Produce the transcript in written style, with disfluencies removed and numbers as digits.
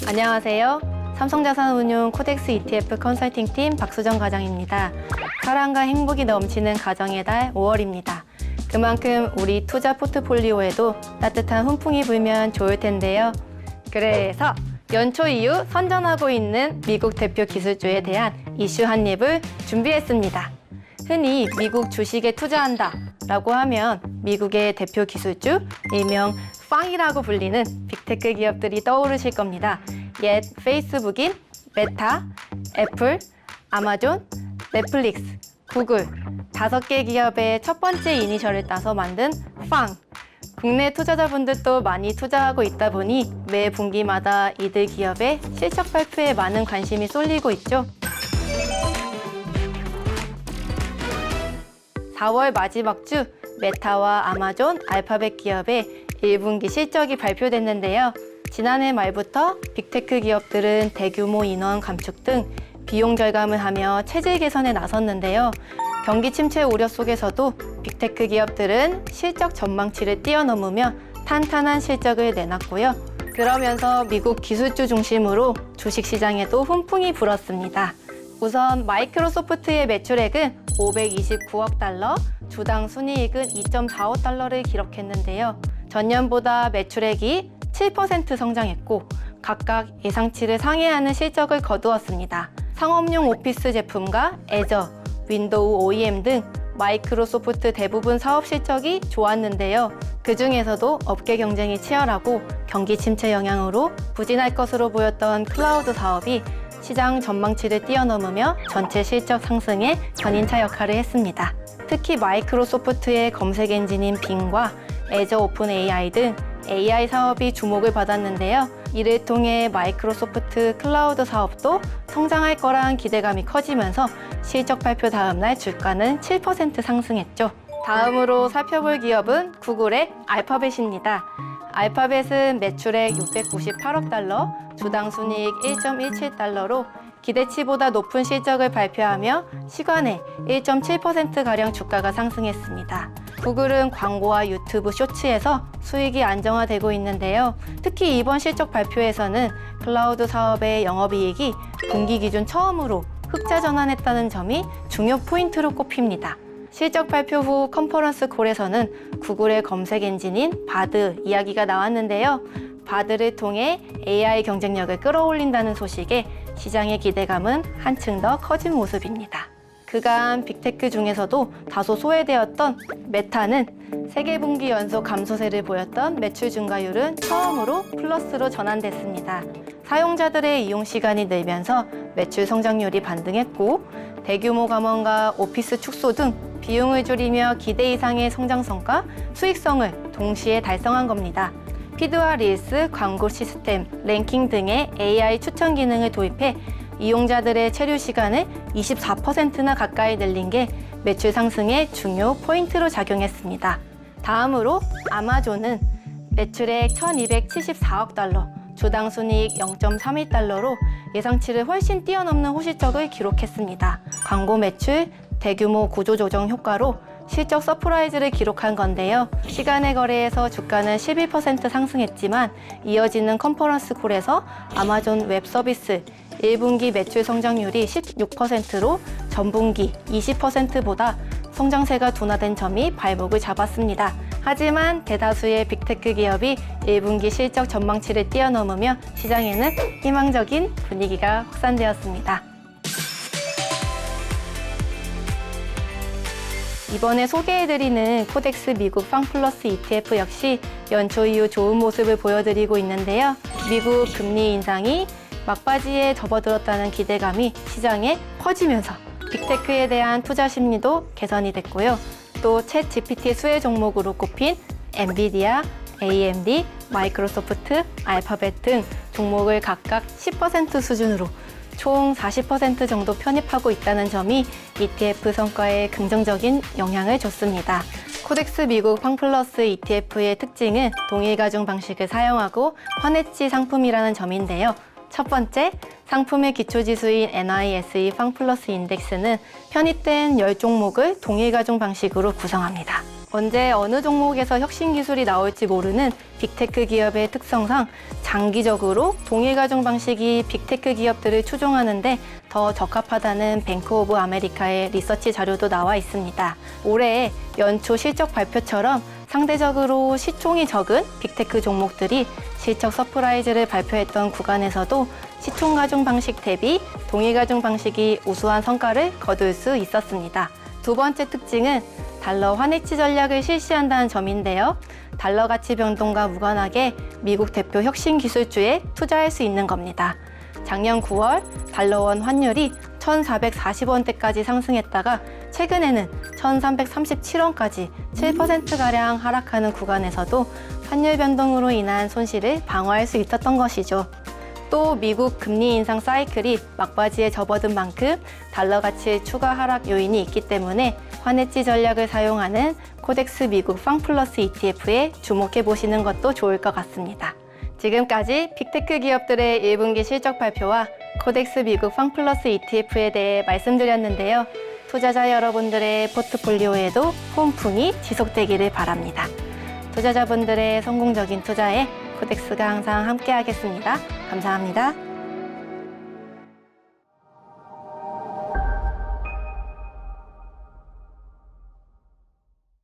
안녕하세요. 삼성자산운용 코덱스 ETF 컨설팅팀 박수정 과장입니다. 사랑과 행복이 넘치는 가정의 달 5월입니다. 그만큼 우리 투자 포트폴리오에도 따뜻한 훈풍이 불면 좋을 텐데요. 그래서 연초 이후 선전하고 있는 미국 대표 기술주에 대한 이슈 한 입을 준비했습니다. 흔히 미국 주식에 투자한다 라고 하면 미국의 대표 기술주, 일명 팡이라고 불리는 빅테크 기업들이 떠오르실 겁니다. 옛 페이스북인 메타, 애플, 아마존, 넷플릭스, 구글 5개 기업의 첫 번째 이니셜을 따서 만든 팡. 국내 투자자분들도 많이 투자하고 있다 보니 매 분기마다 이들 기업의 실적 발표에 많은 관심이 쏠리고 있죠. 4월 마지막 주 메타와 아마존, 알파벳 기업의 1분기 실적이 발표됐는데요. 지난해 말부터 빅테크 기업들은 대규모 인원 감축 등 비용 절감을 하며 체질 개선에 나섰는데요. 경기 침체 우려 속에서도 빅테크 기업들은 실적 전망치를 뛰어넘으며 탄탄한 실적을 내놨고요. 그러면서 미국 기술주 중심으로 주식시장에도 훈풍이 불었습니다. 우선 마이크로소프트의 매출액은 529억 달러, 주당 순이익은 2.45 달러를 기록했는데요. 전년보다 매출액이 7% 성장했고 각각 예상치를 상회하는 실적을 거두었습니다. 상업용 오피스 제품과 애저, 윈도우 OEM 등 마이크로소프트 대부분 사업 실적이 좋았는데요. 그 중에서도 업계 경쟁이 치열하고 경기 침체 영향으로 부진할 것으로 보였던 클라우드 사업이 시장 전망치를 뛰어넘으며 전체 실적 상승에 견인차 역할을 했습니다. 특히 마이크로소프트의 검색 엔진인 빙과 애저 오픈 AI 등 AI 사업이 주목을 받았는데요. 이를 통해 마이크로소프트 클라우드 사업도 성장할 거란 기대감이 커지면서 실적 발표 다음 날 주가는 7% 상승했죠. 다음으로 살펴볼 기업은 구글의 알파벳입니다. 알파벳은 매출액 698억 달러, 주당 순이익 1.17달러로 기대치보다 높은 실적을 발표하며 시간에 1.7%가량 주가가 상승했습니다. 구글은 광고와 유튜브 쇼츠에서 수익이 안정화되고 있는데요. 특히 이번 실적 발표에서는 클라우드 사업의 영업이익이 분기 기준 처음으로 흑자 전환했다는 점이 중요 포인트로 꼽힙니다. 실적 발표 후 컨퍼런스 콜에서는 구글의 검색 엔진인 바드 이야기가 나왔는데요. 바드를 통해 AI 경쟁력을 끌어올린다는 소식에 시장의 기대감은 한층 더 커진 모습입니다. 그간 빅테크 중에서도 다소 소외되었던 메타는 세계 분기 연속 감소세를 보였던 매출 증가율은 처음으로 플러스로 전환됐습니다. 사용자들의 이용 시간이 늘면서 매출 성장률이 반등했고 대규모 감원과 오피스 축소 등 비용을 줄이며 기대 이상의 성장성과 수익성을 동시에 달성한 겁니다. 피드와 릴스, 광고 시스템, 랭킹 등의 AI 추천 기능을 도입해 이용자들의 체류 시간을 24%나 가까이 늘린 게 매출 상승의 중요 포인트로 작용했습니다. 다음으로 아마존은 매출액 1,274억 달러, 주당 순이익 0.31달러로 예상치를 훨씬 뛰어넘는 호실적을 기록했습니다. 광고 매출, 대규모 구조조정 효과로 실적 서프라이즈를 기록한 건데요. 시간의 거래에서 주가는 11% 상승했지만 이어지는 컨퍼런스 콜에서 아마존 웹 서비스 1분기 매출 성장률이 16%로 전분기 20%보다 성장세가 둔화된 점이 발목을 잡았습니다. 하지만 대다수의 빅테크 기업이 1분기 실적 전망치를 뛰어넘으며 시장에는 희망적인 분위기가 확산되었습니다. 이번에 소개해드리는 코덱스 미국 팡플러스 ETF 역시 연초 이후 좋은 모습을 보여드리고 있는데요. 미국 금리 인상이 막바지에 접어들었다는 기대감이 시장에 퍼지면서 빅테크에 대한 투자 심리도 개선이 됐고요. 또 챗 GPT 수혜 종목으로 꼽힌 엔비디아, AMD, 마이크로소프트, 알파벳 등 종목을 각각 10% 수준으로 총 40% 정도 편입하고 있다는 점이 ETF 성과에 긍정적인 영향을 줬습니다. 코덱스 미국 팡플러스 ETF의 특징은 동일 가중 방식을 사용하고 환해치 상품이라는 점인데요. 첫 번째, 상품의 기초지수인 NYSE 팡플러스 인덱스는 편입된 10종목을 동일 가중 방식으로 구성합니다. 언제 어느 종목에서 혁신 기술이 나올지 모르는 빅테크 기업의 특성상 장기적으로 동일 가중 방식이 빅테크 기업들을 추종하는데 더 적합하다는 뱅크 오브 아메리카의 리서치 자료도 나와 있습니다. 올해 연초 실적 발표처럼 상대적으로 시총이 적은 빅테크 종목들이 실적 서프라이즈를 발표했던 구간에서도 시총 가중 방식 대비 동일 가중 방식이 우수한 성과를 거둘 수 있었습니다. 두 번째 특징은 달러 환해치 전략을 실시한다는 점인데요. 달러 가치 변동과 무관하게 미국 대표 혁신 기술주에 투자할 수 있는 겁니다. 작년 9월 달러원 환율이 1,440원대까지 상승했다가 최근에는 1,337원까지 7%가량 하락하는 구간에서도 환율 변동으로 인한 손실을 방어할 수 있었던 것이죠. 또 미국 금리 인상 사이클이 막바지에 접어든 만큼 달러 가치의 추가 하락 요인이 있기 때문에 환해지 전략을 사용하는 코덱스 미국 팡플러스 ETF에 주목해 보시는 것도 좋을 것 같습니다. 지금까지 빅테크 기업들의 1분기 실적 발표와 코덱스 미국 팡플러스 ETF에 대해 말씀드렸는데요. 투자자 여러분들의 포트폴리오에도 폼풍이 지속되기를 바랍니다. 투자자분들의 성공적인 투자에 코덱스가 항상 함께하겠습니다. 감사합니다.